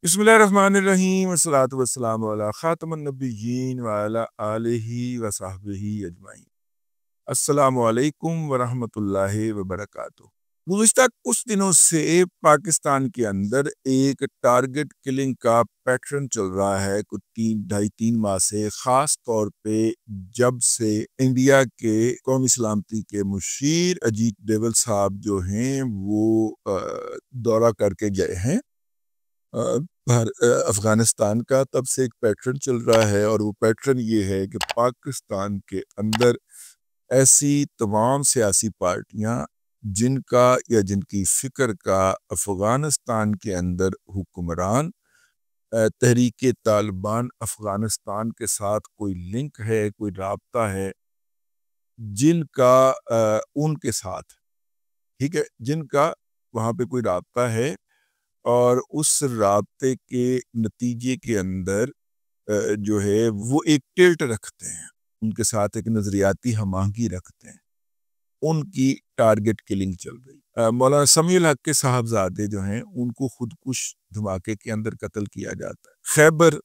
बिस्मिल्लाहिर्रहमानिर्रहीम वस्सलातु वस्सलामु अला खातमुन नबिय्यीन व अला आलिहि व सहबिही अजमाइन। अस्सलामु अलैकुम व रहमतुल्लाहि व बरकातुहू। गुज़िश्ता कुछ दिनों से पाकिस्तान के अंदर एक टारगेट किलिंग का पैटर्न चल रहा है कुछ 2.5-3 माह से, ख़ास तौर पे जब से इंडिया के कौमी सलामती के मुशीर अजीत डोवल साहब जो हैं वो दौरा करके गए हैं अफ़गानिस्तान का, तब से एक पैटर्न चल रहा है। और वो पैटर्न ये है कि पाकिस्तान के अंदर ऐसी तमाम सियासी पार्टियां जिनका या जिनकी फ़िक्र का अफ़गानिस्तान के अंदर हुक्मरान तहरीक तालिबान अफ़गानिस्तान के साथ कोई लिंक है, कोई राब्ता है, जिनका उनके साथ, ठीक है, जिनका वहाँ पे कोई राब्ता है और उस राब्ते के नतीजे के अंदर जो है वो एक टिल्ट रखते हैं, उनके साथ एक नज़रियाती हमाहंगी रखते हैं, उनकी टारगेट किलिंग चल रही। मौलाना समीउल हक के साहबजादे जो हैं उनको खुदकुश धमाके के अंदर कत्ल किया जाता है। खैबर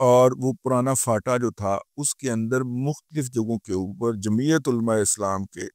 और वो पुराना फाटा जो था उसके अंदर मुख्तलिफ जगहों के ऊपर जमीयत उलमा इस्लाम के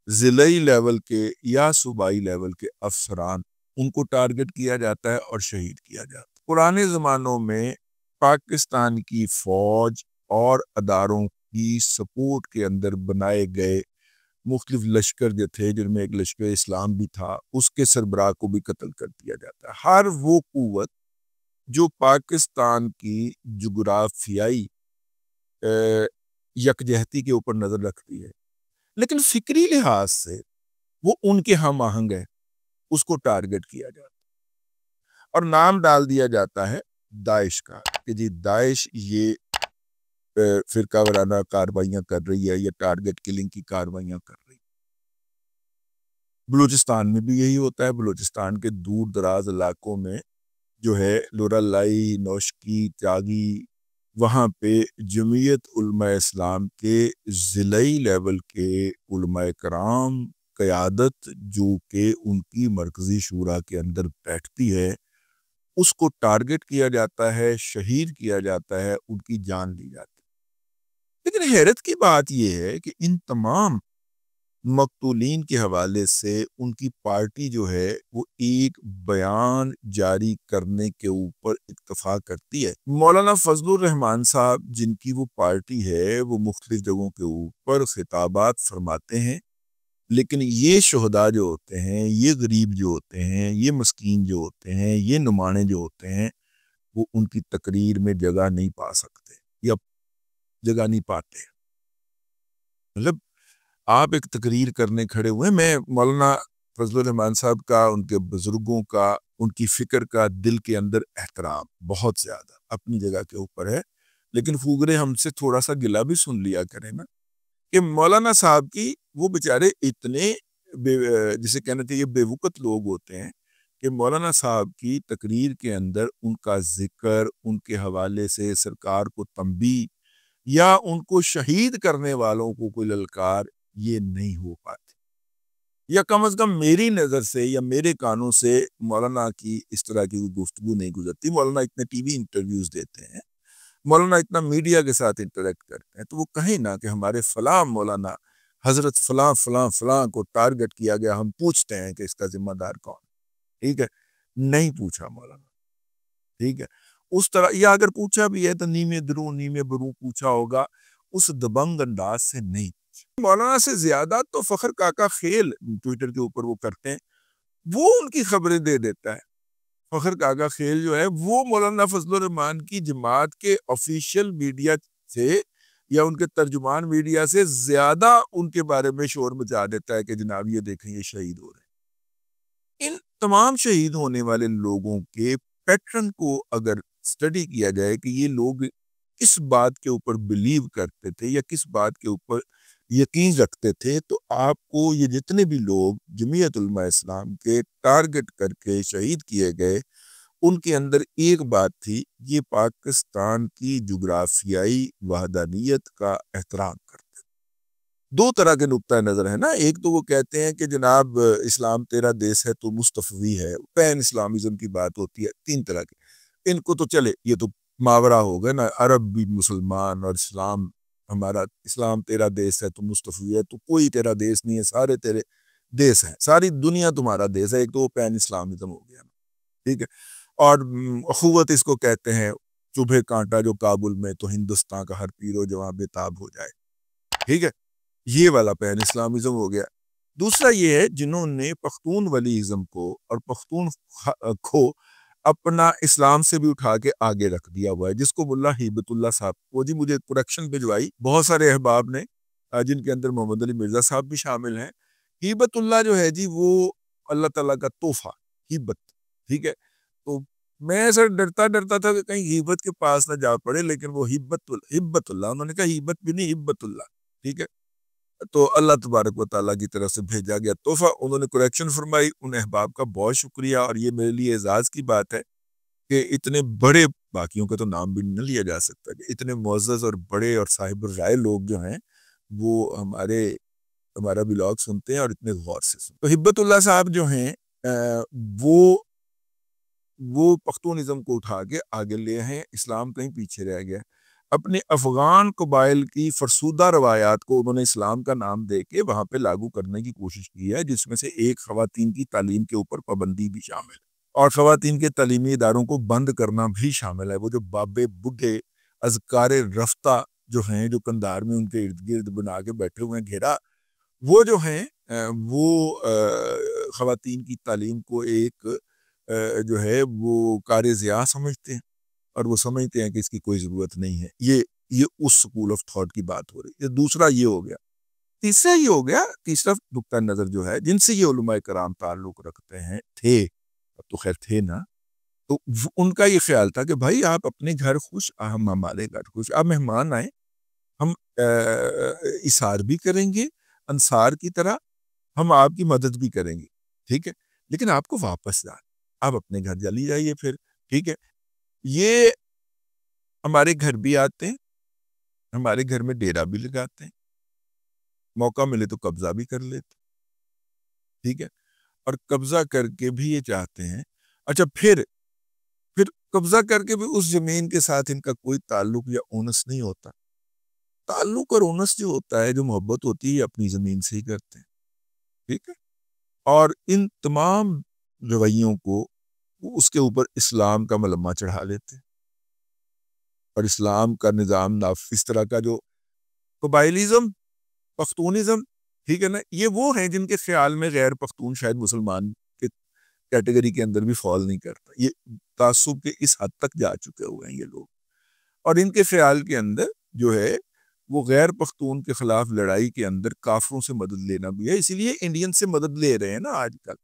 ज़िलाई लेवल के या सूबाई लेवल के अफसरान उनको टारगेट किया जाता है और शहीद किया जाता है। पुराने ज़मानों में पाकिस्तान की फ़ौज और अदारों की सपोर्ट के अंदर बनाए गए मुख्तलिफ लश्कर जो थे, जिनमें एक लश्कर इस्लाम भी था, उसके सरबराह को भी कत्ल कर दिया जाता है। हर वो कुव्वत जो पाकिस्तान की जुगराफियाई यकजहती के ऊपर नज़र रखती है लेकिन फ़िक्री लिहाज से वो उनके हम आहंग है, उसको टारगेट किया जाता है और नाम डाल दिया जाता है दाइश का कि जी दाइश ये फिरका वाराना कार्रवाइयाँ कर रही है, ये टारगेट किलिंग की कार्रवाइयाँ कर रही है। बलूचिस्तान में भी यही होता है। बलूचिस्तान के दूर दराज इलाकों में जो है लोरालाई, नौशकी, त्यागी, वहाँ पे जमीयत उलमा इस्लाम के ज़िलाई लेवल के उलमा कराम क़यादत जो कि उनकी मरकज़ी शूरा के अंदर बैठती है, उसको टारगेट किया जाता है, शहीद किया जाता है, उनकी जान ली जाती है। लेकिन हैरत की बात यह है कि इन तमाम मकतूलीन के हवाले से उनकी पार्टी जो है वो एक बयान जारी करने के ऊपर इत्तफाक करती है। मौलाना फजलुर रहमान साहब जिनकी वो पार्टी है वो मुख्तलिफ जगहों के ऊपर खिताबात फरमाते हैं, लेकिन ये शुहदा जो होते हैं, ये गरीब जो होते हैं, ये मस्कीन जो होते हैं, ये नुमाने जो होते हैं, वो उनकी तकरीर में जगह नहीं पा सकते या जगह नहीं पाते। मतलब आप एक तकरीर करने खड़े हुए, मैं मौलाना फजलुर रहमान साहब का, उनके बुजुर्गों का, उनकी फ़िक्र का दिल के अंदर एहतराम बहुत ज़्यादा अपनी जगह के ऊपर है, लेकिन फुकरे हमसे थोड़ा सा गिला भी सुन लिया करें ना कि मौलाना साहब की वो बेचारे इतने जिसे कहना चाहिए बेवकूफ़ लोग होते हैं कि मौलाना साहब की तकरीर के अंदर उनका ज़िक्र, उनके हवाले से सरकार को तंबीह या उनको शहीद करने वालों को कोई ललकार ये नहीं हो पाती, या कम से कम मेरी नज़र से या मेरे कानों से मौलाना की इस तरह की गुफ्तगू नहीं गुजरती। मौलाना इतने टीवी इंटरव्यूज़ देते हैं, मौलाना इतना मीडिया के साथ इंटरेक्ट करते हैं, तो वो कहें ना कि हमारे फलां मौलाना हज़रत फलां फलां फलां को टारगेट किया गया, हम पूछते हैं कि इसका जिम्मेदार कौन, ठीक है, नहीं पूछा मौलाना, ठीक है, उस तरह, या अगर पूछा भी है तो नीमे दरू नीमे बरू पूछा होगा, उस दबंग अंदाज से नहीं। मौलाना से ज्यादा तो फखर काका खेल ट्विटर के ऊपर वो करते हैं, वो उनकी खबरें दे देता है। फखर काका खेल जो है वो मौलाना फजलुर रहमान की जमात के ऑफिशियल मीडिया से या उनके तर्जुमान मीडिया से ज्यादा उनके बारे में शोर मचा देता है कि जनाब ये देखें ये शहीद हो रहे हैं। इन तमाम शहीद होने वाले लोगों के पैटर्न को अगर स्टडी किया जाए कि ये लोग किस बात के ऊपर बिलीव करते थे या किस बात के ऊपर यकीन रखते थे, तो आपको ये जितने भी लोग जमीयत उलमा इस्लाम के टारगेट करके शहीद किए गए, उनके अंदर एक बात थी, ये पाकिस्तान की जुग्राफियाई वहदानियत का एहतराम करते। दो तरह के नुक्ता नज़र है ना, एक तो वो कहते हैं कि जनाब इस्लाम तेरा देश है तो मुस्तफ़वी है, पैन इस्लामिज़म की बात होती है, तीन तरह की। इनको तो चले, ये तो मावरा हो गया ना, अरब भी मुसलमान और इस्लाम, हमारा इस्लाम तेरा देश है, तो मुस्तफ़ी है, तो कोई तेरा देश नहीं है, सारे तेरे देश हैं, सारी दुनिया तुम्हारा देश है, एक तो पैन इस्लामिज्म हो गया, ठीक है। और अखुवत इसको कहते हैं, चुभे कांटा जो काबुल में, तो हिंदुस्तान का हर पीरो जवां बेताब हो जाए, ठीक है। ये वाला पैन इस्लामिज्म हो गया। दूसरा ये है जिन्होंने पख्तून वलीज़म को और पख्तून को अपना इस्लाम से भी उठा के आगे रख दिया हुआ है, जिसको मुल्ला हिबतुल्लाह साहब, वो जी मुझे प्रोडक्शन भिजवाई बहुत सारे अहबाब ने, जिनके अंदर मोहम्मद अली मिर्जा साहब भी शामिल हैं। हिबतुल्लाह जो है जी वो अल्लाह ताला का तोहफा, हिब्बत, ठीक है। तो मैं ऐसा डरता डरता था कि कहीं हिब्बत के पास ना जा पड़े, लेकिन वो हिब्बतुल्लाह, उन्होंने कहा हिब्बत भी नहीं, हिब्बतुल्लाह, ठीक है। तो अल्लाह तबारक व तआला की तरफ से भेजा गया तोहफा, उन्होंने करेक्शन फरमाई, उन अहबाब का बहुत शुक्रिया। और ये मेरे लिए एजाज़ की बात है कि इतने बड़े, बाकियों का तो नाम भी नहीं लिया जा सकता, कि इतने मुअज़्ज़ज़ और बड़े और साहिब राय लोग जो हैं वो हमारा ब्लॉग सुनते हैं और इतने गौर से सुनते हैं। तो हिब्बतुल्लाह साहब जो हैं वो पख्तूनिज़्म को उठा के आगे ले हैं, इस्लाम कहीं पीछे रह गया। अपने अफ़गान कबाइल की फरसूदा रवायात को उन्होंने इस्लाम का नाम दे के वहाँ पे लागू करने की कोशिश की है, जिसमें से एक ख़वातीन की तालीम के ऊपर पाबंदी भी शामिल है और ख़वातीन के तालीमी इदारों को बंद करना भी शामिल है। वो जो बाबे बूढ़े अज़कारे रफ्ता जो हैं, जो कंधार में उनके इर्द गिर्द बना के बैठे हुए हैं घेरा, वो जो हैं वो ख़वातीन की तालीम को एक जो है वो कार-ए-ज़िया समझते हैं और वो समझते हैं कि इसकी कोई ज़रूरत नहीं है। ये उस स्कूल ऑफ थॉट की बात हो रही है। दूसरा ये हो गया। तीसरा ये हो गया, तीसरा नुक्ता नज़र जो है, जिनसे ये उलमाए कराम ताल्लुक़ रखते हैं, अब तो ख़ैर थे ना, तो उनका ये ख़्याल था कि भाई आप अपने घर खुश, हम हमारे घर खुश। आप मेहमान आए, हम इसार भी करेंगे, अंसार की तरह हम आपकी मदद भी करेंगे, ठीक है? लेकिन आपको वापस जाना, आप अपने घर चली जाइए फिर, ठीक है? ये हमारे घर भी आते हैं, हमारे घर में डेरा भी लगाते हैं, मौका मिले तो कब्जा भी कर लेते, ठीक है। और कब्जा करके भी ये चाहते हैं, अच्छा फिर कब्जा करके भी उस जमीन के साथ इनका कोई ताल्लुक या ओनस नहीं होता। ताल्लुक और ओनस जो होता है, जो मोहब्बत होती है, ये अपनी जमीन से ही करते हैं, ठीक है। और इन तमाम रवैयों को वो उसके ऊपर इस्लाम का मलम्मा चढ़ा लेते हैं और इस्लाम का निज़ाम नाफिज, इस तरह का जो कबाइलिज़म, पख्तूनिज़म, ठीक है ना, ये वो हैं जिनके ख्याल में गैर पख्तून शायद मुसलमान के कैटेगरी के अंदर भी फॉल नहीं करता। ये तासुब के इस हद तक जा चुके हुए हैं ये लोग, और इनके ख्याल के अंदर जो है वो गैर पख्तून के खिलाफ लड़ाई के अंदर काफरों से मदद लेना भी है, इसीलिए इंडियन से मदद ले रहे हैं ना आजकल।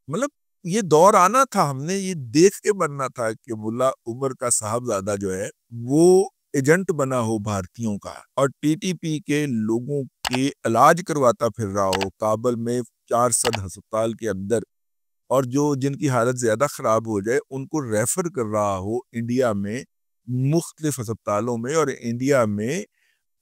मतलब ये दौर आना था, हमने ये देख के बनना था कि मुल्ला उमर का साहबजादा जो है वो एजेंट बना हो भारतीयों का और टीटीपी के लोगों के इलाज करवाता फिर रहा हो काबुल में 400 अस्पताल के अंदर, और जो जिनकी हालत ज्यादा खराब हो जाए उनको रेफर कर रहा हो इंडिया में मुख्तलिफ अस्पतालों में, और इंडिया में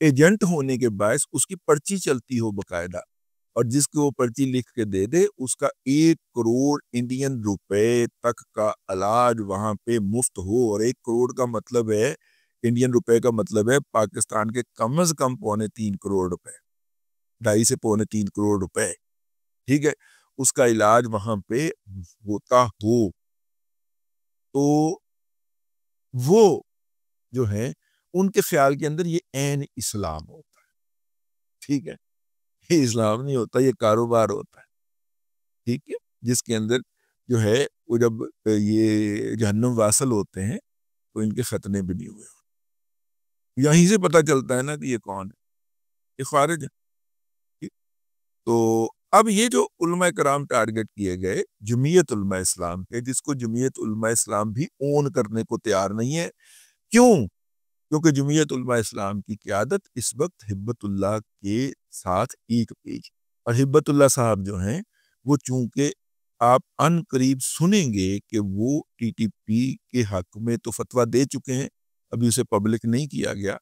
एजेंट होने के बायस उसकी पर्ची चलती हो बकायदा, और जिसको वो पर्ची लिख के दे दे उसका 1 करोड़ इंडियन रुपए तक का इलाज वहां पे मुफ्त हो। और 1 करोड़ का मतलब है, इंडियन रुपए का मतलब है पाकिस्तान के कम से कम 2.25 करोड़ रुपए, 2.5 से 3.25 करोड़ रुपए, ठीक है। उसका इलाज वहां पे होता हो, तो वो जो है उनके ख्याल के अंदर ये ऐन इस्लाम होता है, ठीक है। ये इस्लाम नहीं होता, ये कारोबार होता है, ठीक है। जिसके अंदर जो है वो जब ये जहन्नुम वासल होते हैं तो इनके खतने भी नहीं हुए। यहीं से पता चलता है ना कि ये कौन है, ये खारिज है, ठीक? तो अब ये जो उलमा कराम टारगेट किए गए जमीयत उलमा इस्लाम के, जिसको जमीयत उलमा इस्लाम भी ओन करने को तैयार नहीं है, क्यों? क्योंकि जमीयत उलमा इस्लाम की क़यादत इस वक्त हिब्बतुल्लाह के साथ एक पेज, और हिब्बतुल्लाह साहब जो हैं वो चूंकि आप अन करीब सुनेंगे कि वो टीटीपी के हक में तो फतवा दे चुके हैं, अभी उसे पब्लिक नहीं किया गया,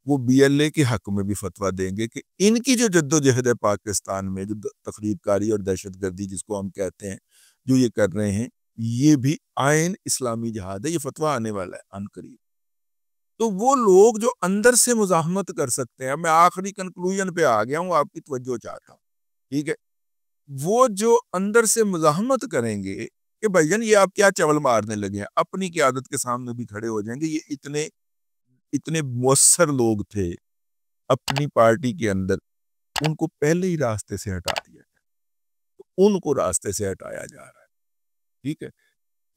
वो बीएलए के हक में भी फतवा देंगे कि इनकी जो जद्दोजहद है पाकिस्तान में, जो तखरीबकारी और दहशतगर्दी जिसको हम कहते हैं, जो ये कर रहे हैं, ये भी आयन इस्लामी जिहाद है, ये फतवा आने वाला है अनकरीब। तो वो लोग जो अंदर से मुजाहमत कर सकते हैं, मैं आखिरी कंक्लूजन पे आ गया हूँ, आपकी तवज्जो चाहता हूँ, ठीक है, वो जो अंदर से मुजाहमत करेंगे कि भाईजान ये आप क्या चवल मारने लगे हैं, अपनी क़यादत के सामने भी खड़े हो जाएंगे। ये इतने इतने मुअस्सर लोग थे अपनी पार्टी के अंदर, उनको पहले ही रास्ते से हटा दिया, उनको रास्ते से हटाया जा रहा है, ठीक है।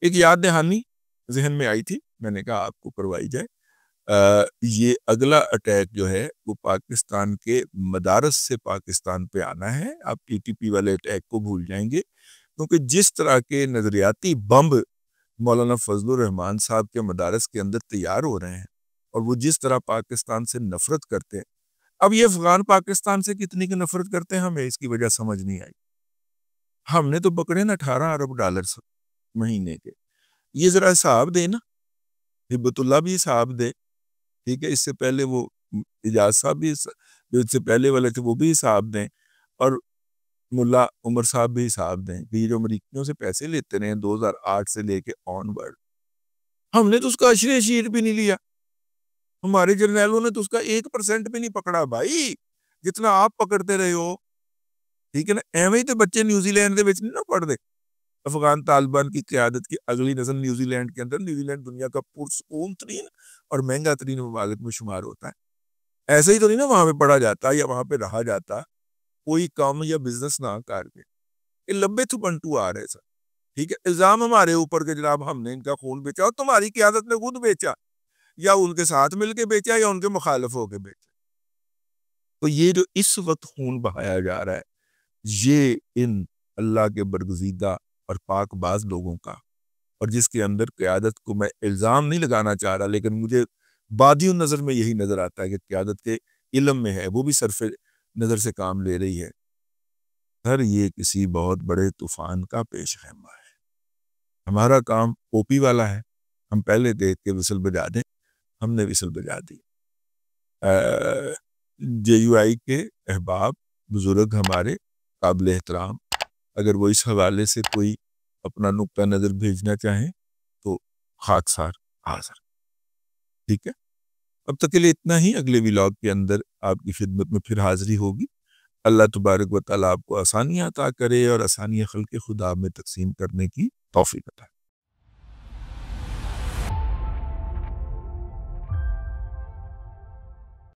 एक याद दहानी जहन में आई थी, मैंने कहा आपको करवाई जाए। ये अगला अटैक जो है वो पाकिस्तान के मदारस से पाकिस्तान पे आना है। आप टीटीपी वाले अटैक को भूल जाएंगे, क्योंकि जिस तरह के नजरियाती बम्ब मौलाना फजलुर रहमान साहब के मदारस के अंदर तैयार हो रहे हैं और वो जिस तरह पाकिस्तान से नफरत करते हैं, अब ये अफगान पाकिस्तान से कितनी की नफरत करते हैं हमें इसकी वजह समझ नहीं आई। हमने तो पकड़े ना $18 अरब महीने के, ये जरा हिसाब दे ना, हिब्बतुल्लाह भी हिसाब दे, ठीक है। इससे पहले वो इजाज साहब भी जो इससे पहले वाले थे वो भी हिसाब दें, और मुल्ला उमर साहब भी हिसाब दें कि ये जो अमरीकियों से पैसे लेते रहे 2008 से लेके ऑनवर्ड, हमने तो उसका अशरे शीर भी नहीं लिया, हमारे जर्नैलों ने तो उसका 1% भी नहीं पकड़ा भाई, जितना आप पकड़ते रहे हो, ठीक है ना। एवं ही तो बच्चे न्यूजीलैंड के नहीं ना पढ़ते। अफगान तालिबान की क्यादत की अगली नस्ल न्यूजीलैंड के अंदर, न्यूजीलैंड दुनिया का पुरसकून तरीन और महंगा तरीन ममालिक में शुमार होता है। ऐसे ही तो नहीं ना वहां पे पढ़ा जाता या वहां पे रहा जाता कोई काम या बिजनेस ना करके। ये लंबे थुपंटू आ रहे सर, ठीक है। इल्जाम हमारे ऊपर के जनाब हमने इनका खून बेचा, और तुम्हारी क्यादत ने खुद बेचा, या उनके साथ मिलके बेचा या उनके मुखालिफ होके बेचा। तो ये जो इस वक्त खून बहाया जा रहा है, ये इन अल्लाह के बरगजीदा और पाकबाज लोगों का, और जिसके अंदर क़यादत को मैं इल्ज़ाम नहीं लगाना चाह रहा, लेकिन मुझे बादियों नज़र में यही नज़र आता है कि क़यादत के इल्म में है, वो भी सरफ़े नज़र से काम ले रही है। सर ये किसी बहुत बड़े तूफ़ान का पेश खैमा है। हमारा काम ओपी वाला है, हम पहले देख के विसल बजा दें, हमने विसल बजा दी। JUI के अहबाब बुजुर्ग हमारे काबिल एहतराम, अगर वो इस हवाले से कोई अपना नुक्ता नज़र भेजना चाहें तो खाकसार हाज़िर, ठीक है। अब तक के लिए इतना ही, अगले व्लॉग के अंदर आपकी खिदमत में फिर हाज़िरी होगी। अल्लाह तबारक व तआला आपको आसानियाँ अता करे और आसानियाँ खल्क़ खुदा में तक़सीम करने की तौफ़ीक़ अता करे।